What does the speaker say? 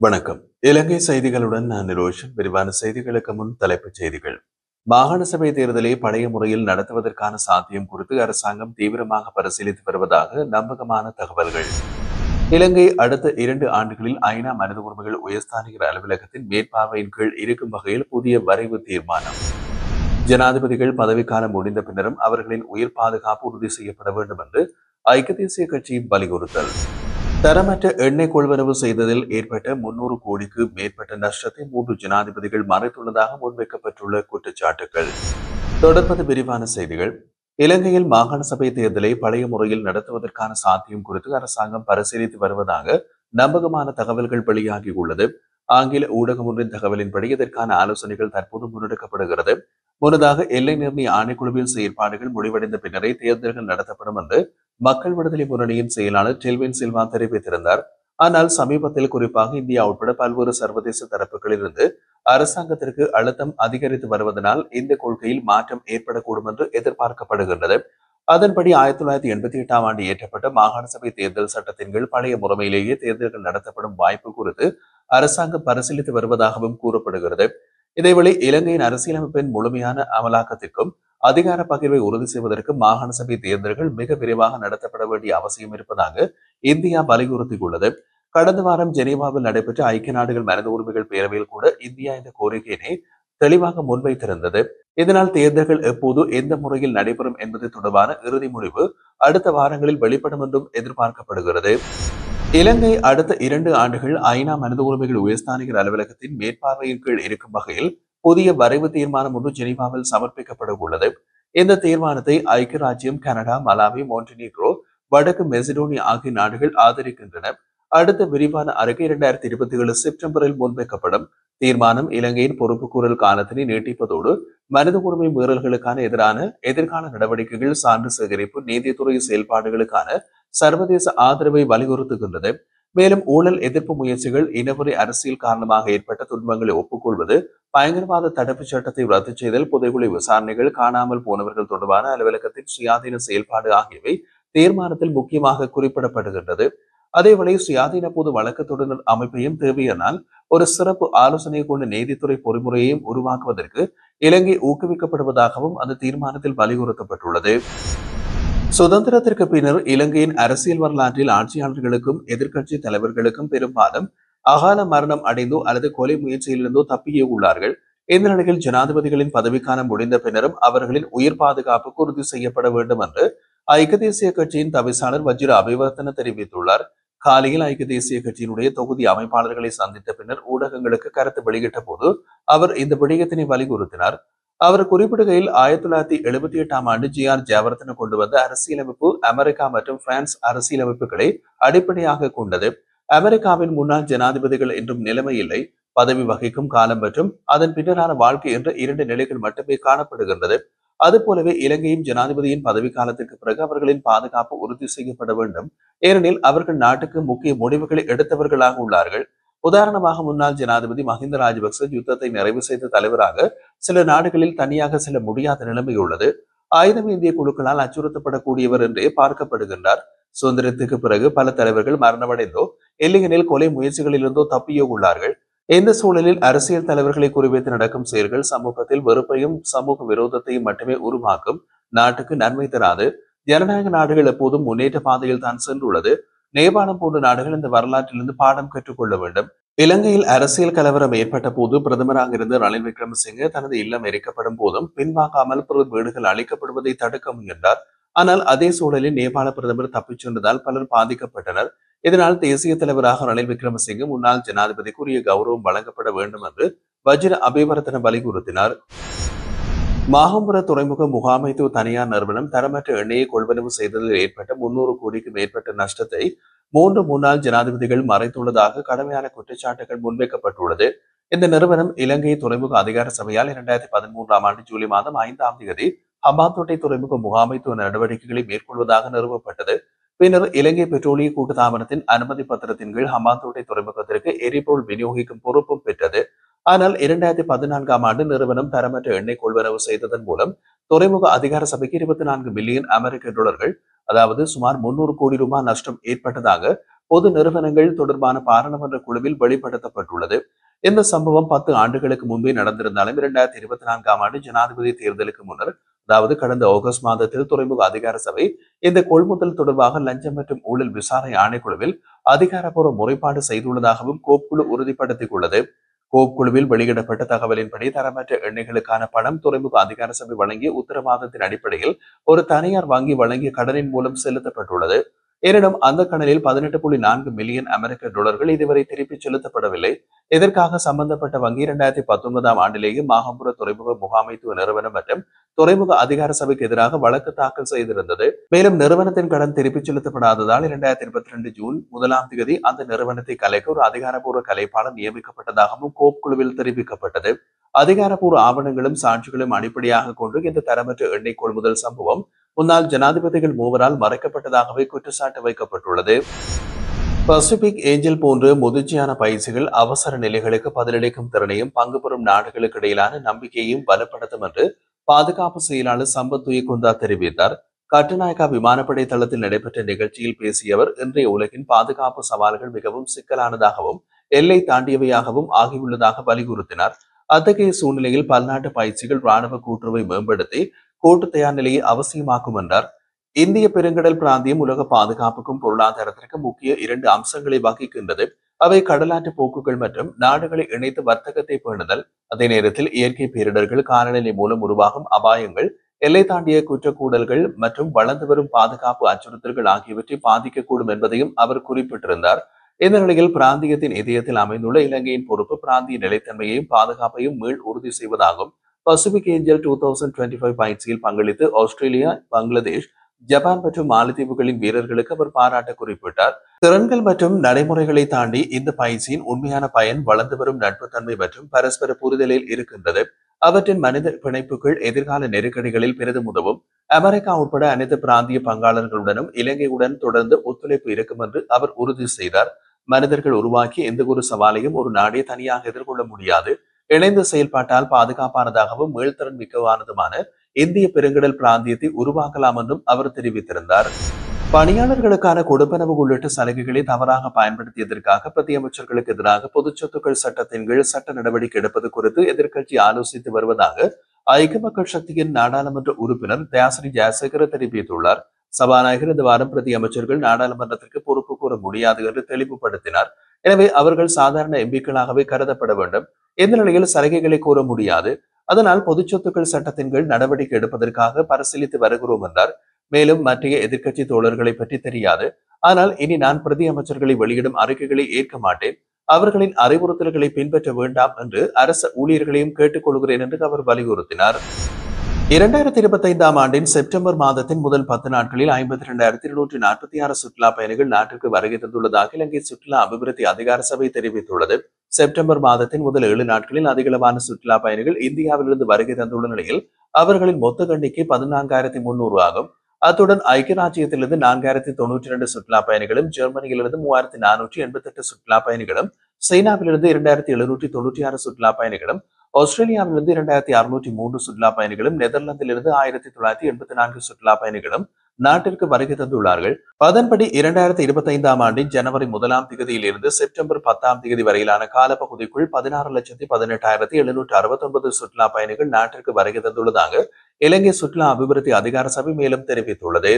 வணக்கம். இலங்கை செய்திகளுடன் நான் நிரோஷன். விரிவான செய்திகளுக்கு முன் தலைப்புச் செய்திகள். மாகாண சபை தேர்தலை பழைய முறையில் நடத்துவதற்கான சாத்தியம் குறித்து அரசாங்கம் தீவிரமாக பரிசீலித்து வருவதாக நம்பகமான தகவல்கள். இலங்கை அடுத்த 2 ஆண்டுகளில் ஐநா மனித உரிமைகள் உயர்ஸ்தானிகர் அலுவலகத்தின் மேற்பார்வையின் கீழ் இருக்கும் வகையில் புதிய வரைவு தீர்மானம். ஜனாதிபதிகள் பதவிக்காலம் முடிந்த பின்னரும் அவர்களின் உயிர் பாதுகாப்பு உறுதி செய்யப்பட வேண்டும் என்று ஐக்கிய தேசிய கட்சி வலியுறுத்தல். தரமற்ற எண்ணெய் கொள்வனவு செய்ததில் ஏற்பட்ட 300 கோடிக்கு மேற்பட்ட நஷ்டத்தை 3 ஜனாதிபதிகள் மறைத்துள்ளதாக முன்வைக்கப்பட்டுள்ள குற்றச்சாட்டுகள். தொடர்பது விரிவான செய்திகள். இலங்கையில் மாகாண சபை தேர்தலை பழைய முறையில் நடத்துவதற்கான சாத்தியம் குறித்து அரசாங்கம் பரிசீலித்து வருவதாக நம்பகமான தகவல்கள் வெளியாகியுள்ளது. ஆங்கில ஊடகம் ஒன்றின் தகவலின்படி இதற்கான ஆலோசனைகள் தற்போது முன்னெடுக்கப்படுகிறது. முன்னதாக எல்லை நிர்ணய ஆணைக்குழுவின் செயற்பாடுகள் முடிவடைந்த பின்னரே தேர்தல்கள் நடத்தப்படும் என்று மக்கள் விடுதலை முன்னணியின் செயலாளர் டெல்வின் சில்வா தெரிவித்திருந்தார். ஆனால் சமீபத்தில் குறிப்பாக இந்தியா உட்பட பல்வேறு சர்வதேச தரப்புகளிலிருந்து அரசாங்கத்திற்கு அழுத்தம் அதிகரித்து வருவதனால் இந்த கொள்கையில் மாற்றம் ஏற்படக்கூடும் என்று எதிர்பார்க்கப்படுகின்றது. அதன்படி 1988ஆம் ஆண்டு இயற்றப்பட்ட மாகாண சபை தேர்தல் சட்டத்தின் கீழ் பழைய முறையிலேயே தேர்தல்கள் நடத்தப்படும் வாய்ப்பு குறித்து அரசாங்கம் பரிசீலித்து வருவதாகவும் கூறப்படுகிறது. இதேவேளை இலங்கையின் அரசியலமைப்பின் முழுமையான அமலாக்கத்திற்கும் அதிகார பகிர்வை உறுதி செய்வதற்கு மாகாண சபை தேர்தல்கள் மிக விரைவாக நடத்தப்பட வேண்டிய அவசியம் இருப்பதாக இந்தியா வலியுறுத்தியுள்ளது. கடந்த வாரம் ஜெனீவாவில் நடைபெற்ற ஐக்கிய நாடுகள் மனித உரிமைகள் பேரவையில் கூட இந்தியா இந்த கோரிக்கையினை தெளிவாக முன்வைத்திருந்தது. இதனால் தேர்தல்கள் எப்போது எந்த முறையில் நடைபெறும் என்பது தொடர்பான இறுதி முடிவு அடுத்த வாரங்களில் வெளிப்படும் என்றும் எதிர்பார்க்கப்படுகிறது. இலங்கை அடுத்த 2 ஆண்டுகள் ஐநா மனித உரிமைகள் உயர்ஸ்தானிகர் அலுவலகத்தின் மேற்பார்வையின் கீழ் இருக்கும் வகையில் புதிய வரைவு தீர்மானம் ஒன்று ஜெனீவாவில் சமர்ப்பிக்கப்பட உள்ளது. இந்த தீர்மானத்தை ஐக்கிய ராஜ்யம், கனடா, மலாவி, மோன்டினீக்ரோ, வடக்கு மெசிடோனியா ஆகிய நாடுகள் ஆதரிக்கின்றன. அடுத்த விரிவான அறிக்கை 2027 செப்டம்பரில் முன்வைக்கப்படும். தீர்மானம் இலங்கையின் பொறுப்புக்கூறல் காலத்தினை நீட்டிப்பதோடு மனித உரிமை மீறல்களுக்கான எதிரான எதிர்கால நடவடிக்கைகள், சான்று சேகரிப்பு, நீதித்துறை செயல்பாடுகளுக்கான சர்வதேச ஆதரவை வலியுறுத்துகின்றது. மேலும் ஊழல் எதிர்ப்பு முயற்சிகள், இனவெறி அரசியல் காரணமாக ஏற்பட்ட துன்பங்களை ஒப்புக்கொள்வது, பயங்கரவாத தடுப்புச் சட்டத்தை ரத்து செய்தல், புதைகுழி விசாரணைகள், காணாமல் போனவர்கள் தொடர்பான அலுவலகத்தின் சுயாதீன செயல்பாடு ஆகியவை தீர்மானத்தில் முக்கியமாக குறிப்பிடப்படுகின்றது. அதேவேளை சுயாதீன பொது வழக்கு தொடர் அமைப்பையும் தேவையானால் ஒரு சிறப்பு ஆலோசனை கொண்ட நீதித்துறை பொறிமுறையையும் உருவாக்குவதற்கு இலங்கை ஊக்குவிக்கப்படுவதாகவும் அந்த தீர்மானத்தில் வலியுறுத்தப்பட்டுள்ளது. சுதந்திரத்திற்கு பின்னர் இலங்கையின் அரசியல் வரலாற்றில் ஆட்சியாளர்களுக்கும் எதிர்க்கட்சி தலைவர்களுக்கும் பெரும்பாலும் அகால மரணம் அடைந்தோ அல்லது கொலை முயற்சியிலிருந்தோ தப்பியே உள்ளார்கள். இந்த நிலையில் ஜனாதிபதிகளின் பதவிக்காலம் முடிந்த பின்னரும் அவர்களின் உயிர் பாதுகாப்புக்கு உறுதி செய்யப்பட வேண்டும் என்று ஐக்கிய தேசிய கட்சியின் தவிசாளர் வஜிர அபிவர்த்தன தெரிவித்துள்ளார். காலையில் ஐக்கிய தேசிய கட்சியினுடைய தொகுதி அமைப்பாளர்களை சந்தித்த பின்னர் ஊடகங்களுக்கு கருத்து வெளியிட்ட போது அவர் இந்த விடயத்தினை வலியுறுத்தினார். அவர் குறிப்பிடுகையில் 1978ஆம் ஆண்டு GR ஜெயவர்தன கொண்டு வந்த அரசியலமைப்பு அமெரிக்கா மற்றும் பிரான்ஸ் அரசியலமைப்புகளை அடிப்படையாக கொண்டது. அமெரிக்காவின் முன்னாள் ஜனாதிபதிகள் என்றும் நிலைமை இல்லை. பதவி வகிக்கும் காலம் மற்றும் அதன் பின்னரான வாழ்க்கை என்ற 2 நிலைகள் மட்டுமே காணப்படுகின்றது. அதுபோலவே இலங்கையும் ஜனாதிபதியின் பதவி காலத்திற்கு பிறகு அவர்களின் பாதுகாப்பு உறுதி செய்யப்பட வேண்டும். ஏனெனில் அவர்கள் நாட்டுக்கு முக்கிய முடிவுகளை எடுத்தவர்களாக உள்ளார்கள். உதாரணமாக முன்னாள் ஜனாதிபதி மஹிந்த ராஜபக்ச யுத்தத்தை நிறைவு செய்த தலைவராக சில நாடுகளில் தனியாக செல்ல முடியாத நிலைமை உள்ளது. ஆயுதம் ஏந்திய குழுக்களால் அச்சுறுத்தப்படக்கூடியவர் என்றே பார்க்கப்படுகின்றார். சுதந்திரத்துக்கு பிறகு பல தலைவர்கள் மரணமடைந்தோ இல்லையெனில் கொலை முயற்சிகளிலிருந்தோ தப்பியோ உள்ளார்கள். இந்த சூழலில் அரசியல் தலைவர்களை குறிவைத்து நடக்கும் செயல்கள் சமூகத்தில் வெறுப்பையும் சமூக விரோதத்தையும் மட்டுமே உருவாக்கும். நாட்டுக்கு நன்மை தராது. ஜனநாயக நாடுகள் எப்போதும் முன்னேற்ற பாதையில் தான் சென்றுள்ளது. நேபாளம் போன்ற நாடுகள் இந்த வரலாற்றிலிருந்து பாடம் கற்றுக்கொள்ள வேண்டும். இலங்கையில் அரசியல் கலவரம் ஏற்பட்ட போது பிரதமராக இருந்த ரணில் விக்ரமசிங்கே தனது இல்லம் எரிக்கப்படும் போதும் பின்வாங்காமல் பிற வீடுகள் அளிக்கப்படுவதை தடுக்க முயன்றார். ஆனால் அதே சூழலில் நேபாள பிரதமர் தப்பிச் சென்றதால் பலர் பாதிக்கப்பட்டனர். இதனால் தேசிய தலைவராக ரணில் விக்ரமசிங்கே முன்னாள் ஜனாதிபதிக்கு உரிய கௌரவம் வழங்கப்பட வேண்டும் என்று வஜிர அபிவர்த்தன வலியுறுத்தினார். மாகம்புர துறைமுக முகாமைத்துவ தனியார் நிறுவனம் தரமற்ற எண்ணெயை கொள்வனவு செய்ததில் ஏற்பட்ட 300 கோடிக்கு மேற்பட்ட நஷ்டத்தை 3 முன்னாள் ஜனாதிபதிகள் மறைத்துள்ளதாக கடுமையான குற்றச்சாட்டுகள் முன்வைக்கப்பட்டுள்ளது. இந்த நிறுவனம் இலங்கை துறைமுக அதிகார சபையால் 2013ஆம் ஆண்டு ஜூலை மாதம் 5ஆம் தேதி ஹம்பாந்தோட்டை துறைமுக முகாமைத்துவ நடவடிக்கைகளை மேற்கொள்வதாக நிறுவப்பட்டது. பின்னர் இலங்கை பெட்ரோலிய கூட்டுத்தாபனத்தின் அனுமதி பத்திரத்தின் கீழ் ஹம்பாந்தோட்டை துறைமுகத்திற்கு எரிபொருள் விநியோகிக்கும் பொறுப்பும் பெற்றது. ஆனால் 2014ஆம் ஆண்டு நிறுவனம் தரமற்ற எண்ணெய் கொள்வனவு செய்ததன் மூலம் துறைமுக அதிகார சபைக்கு 24 மில்லியன் அமெரிக்க டாலர்கள், அதாவது சுமார் 300 கோடி ரூபாய் நஷ்டம் ஏற்பட்டதாக பொது நிறுவனங்கள் தொடர்பான பாராளுமன்ற குழுவில் வெளிப்படுத்தப்பட்டுள்ளது. இந்த சம்பவம் 10 ஆண்டுகளுக்கு முன்பே நடந்திருந்தாலும் 2024ஆம் ஆண்டு ஜனாதிபதி தேர்தலுக்கு முன்னர், அதாவது கடந்த ஆகஸ்ட் மாதத்தில் துறைமுக அதிகார சபை இந்த கொள்முதல் தொடர்பாக லஞ்சம் மற்றும் ஊழல் விசாரணை ஆணைக்குழுவில் அதிகாரப்பூர்வ முறைப்பாடு செய்துள்ளதாகவும் கோப் குழு உறுதிப்படுத்திக் உள்ளது. கோப் குழுவில் வெளியிடப்பட்ட தகவலின்படி தரமற்ற எண்ணெய்களுக்கான பணம் துறைமுக அதிகார சபை வழங்கிய உத்தரவாதத்தின் அடிப்படையில் ஒரு தனியார் வங்கி வழங்கிய கடனின் மூலம் செலுத்தப்பட்டுள்ளது. எனினும் அந்த கடனில் 18.4 மில்லியன் அமெரிக்க டாலர்கள் இதுவரை திருப்பிச் செலுத்தப்படவில்லை. இதற்காக சம்பந்தப்பட்ட வங்கி 2019ஆம் ஆண்டிலேயே மாகம்புர துறைமுக முகாமைத்துவ நிறுவனம் மற்றும் துறைமுக அதிகார சபைக்கு எதிராக வழக்கு தாக்கல் செய்திருந்தது. மேலும் நிறுவனத்தின் கடன் திருப்பிச் செலுத்தப்படாததால் 2022 ஜூன் 1ஆம் தேதி அந்த நிறுவனத்தை கலைக்க ஒரு அதிகாரப்பூர்வ கலைப்பாளர் நியமிக்கப்பட்டதாகவும் கோப் குழுவில் தெரிவிக்கப்பட்டது. அதிகாரப்பூர்வ ஆவணங்களும் சாட்சிகளும் அடிப்படையாக கொண்டு இந்த தரமற்ற எண்ணெய் கொள்முதல் சம்பவம் முன்னாள் ஜனாதிபதிகள் மூவரால் மறைக்கப்பட்டதாகவே குற்றச்சாட்டு வைக்கப்பட்டுள்ளது. பசிபிக் ஏஞ்சல் போன்ற முதிர்ச்சியான பயிற்சிகள் அவசர நிலைகளுக்கு பதிலளிக்கும் திறனையும் பங்கு பெறும் நாடுகளுக்கு இடையிலான நம்பிக்கையையும் பலப்படுத்தும் என்று பாதுகாப்பு செயலாளர் சம்பத் துயகுந்தா தெரிவித்தார். கட்டுநாயக்கா விமானப்படை தளத்தில் நடைபெற்ற நிகழ்ச்சியில் பேசிய அவர், இன்றைய உலகின் பாதுகாப்பு சவால்கள் மிகவும் சிக்கலானதாகவும் எல்லை தாண்டியவையாகவும் ஆகியுள்ளதாக வலியுறுத்தினார். அத்தகைய சூழ்நிலையில் பல்நாட்டு பயிற்சிகள் ராணுவ கூட்டுறவை மேம்படுத்தி கூட்டு தயார் நிலையை அவசியமாக்கும் என்றார். இந்திய பெருங்கடல் பிராந்தியம் உலக பாதுகாப்புக்கும் பொருளாதாரத்திற்கும் முக்கிய 2 அம்சங்களை வகிக்கின்றது. அவை கடலாற்று போக்குகள் மற்றும் நாடுகளை இணைத்து வர்த்தகத்தை பேணுதல். அதே நேரத்தில் இயற்கை பேரிடர்கள், காலநிலை மூலம் உருவாகும் அபாயங்கள், எல்லை தாண்டிய குற்றக்கூடல்கள் மற்றும் வளர்ந்து வரும் பாதுகாப்பு அச்சுறுத்தல்கள் ஆகியவற்றை பாதிக்கக்கூடும் என்பதையும் அவர் குறிப்பிட்டிருந்தார். இந்த நிலையில் பிராந்தியத்தின் இதயத்தில் அமைந்துள்ள இலங்கையின் பொறுப்பு பிராந்திய நிலைத்தன்மையையும் பாதுகாப்பையும் மீள் உறுதி செய்வதாகும். பசிபிக் ஏஞ்சல் 2025 பயிற்சியில் பங்களித்து ஆஸ்திரேலியா, பங்களாதேஷ், ஜப்பான் மற்றும் மாலத்தீவுகளின் வீரர்களுக்கு அவர் பாராட்ட குறிப்பிட்டார். திறன்கள் மற்றும் நடைமுறைகளை தாண்டி இந்த பயிற்சியின் உண்மையான பயன் வளர்ந்து வரும் நட்புத்தன்மை மற்றும் பரஸ்பர புரிதலில் இருக்கின்றது. அவற்றின் மனித பிணைப்புகள் எதிர்கால நெருக்கடிகளில் பெரிதும் உதவும். அமெரிக்கா உட்பட அனைத்து பிராந்திய பங்காளர்களுடனும் இலங்கையுடன் தொடர்ந்து ஒத்துழைப்பு இருக்கும் என்று அவர் உறுதி செய்தார். மனிதர்கள் உருவாக்கிய எந்த ஒரு சவாலையும் ஒரு நாடே தனியாக எதிர்கொள்ள முடியாது. இணைந்து செயல்பாட்டால் பாதுகாப்பானதாகவும் மீள்திறன் மிக்கவானதுமான இந்திய பெருங்கடல் பிராந்தியத்தை உருவாக்கலாம் என்றும் அவர் தெரிவித்திருந்தார். பணியாளர்களுக்கான கொடுப்பனவு உள்ளிட்ட சலுகைகளை தவறாக பயன்படுத்தியதற்காக பிரதி அமைச்சர்களுக்கு எதிராக பொது சொத்துக்கள் சட்டத்தின் கீழ் சட்ட நடவடிக்கை எடுப்பது குறித்து எதிர்க்கட்சி ஆலோசித்து வருவதாக ஐக்கிய மக்கள் சக்தியின் நாடாளுமன்ற உறுப்பினர் தயாசிரி ஜெயசேகர தெரிவித்துள்ளார். சபாநாயகர் இந்த வாரம் பிரதி அமைச்சர்கள் நாடாளுமன்றத்திற்கு பொறுப்பு கூற முடியாது என்று தெளிவுபடுத்தினார். எனவே அவர்கள் சாதாரண எம்பிக்களாகவே கருதப்பட வேண்டும். இந்த நிலையில் சலுகைகளை கூற முடியாது. அதனால் பொது சொத்துக்கள் சட்டத்தின் கீழ் நடவடிக்கை எடுப்பதற்காக பரிசீலித்து வருகிறோம் என்றார். மேலும் மற்றைய எதிர்க்கட்சி தோழர்களை பற்றி தெரியாது. ஆனால் இனி நான் பிரதி அமைச்சர்களை வெளியிடும் அறிக்கைகளை ஏற்க மாட்டேன். அவர்களின் அறிவுறுத்தல்களை பின்பற்ற வேண்டாம் என்று அரசு ஊழியர்களையும் கேட்டுக்கொள்கிறேன் என்று அவர் வலியுறுத்தினார். 2025ஆம் ஆண்டின் செப்டம்பர் மாதத்தின் முதல் 10 நாட்களில் 52,246 சுற்றுலா பயணிகள் நாட்டிற்கு வருகை தந்துள்ளதாக இலங்கை சுற்றுலா அபிவிருத்தி அதிகார சபை தெரிவித்துள்ளது. செப்டம்பர் மாதத்தின் முதல் 7 நாட்களில் அதிகளவான சுற்றுலா பயணிகள் இந்தியாவிலிருந்து வருகை தந்துள்ள நிலையில் அவர்களின் மொத்த எண்ணிக்கை 14,300 ஆகும். அத்துடன் ஐக்கிய ராஜ்யத்திலிருந்து 4,092 சுற்றுலா பயணிகளும், ஜெர்மனியிலிருந்து 3,488 சுற்றுலா பயணிகளும், சீனாவிலிருந்து 2,796 சுற்றுலா பயணிகளும், ஆஸ்திரேலியாவிலிருந்து 2,603 சுற்றுலா பயணிகளும், நெதர்லாந்திலிருந்து 1,984 சுற்றுலா பயணிகளும் நாட்டிற்கு வருகை தந்துள்ளார்கள். அதன்படி 2025ஆம் ஆண்டின் ஜனவரி 1ஆம் தேதியிலிருந்து செப்டம்பர் 10ஆம் தேதி வரையிலான காலப்பகுதிக்குள் 16,18,769 சுற்றுலா பயணிகள் நாட்டிற்கு வருகை தந்துள்ளதாக இலங்கை சுற்றுலா அபிவிருத்தி அதிகார சபை மேலும் தெரிவித்துள்ளது.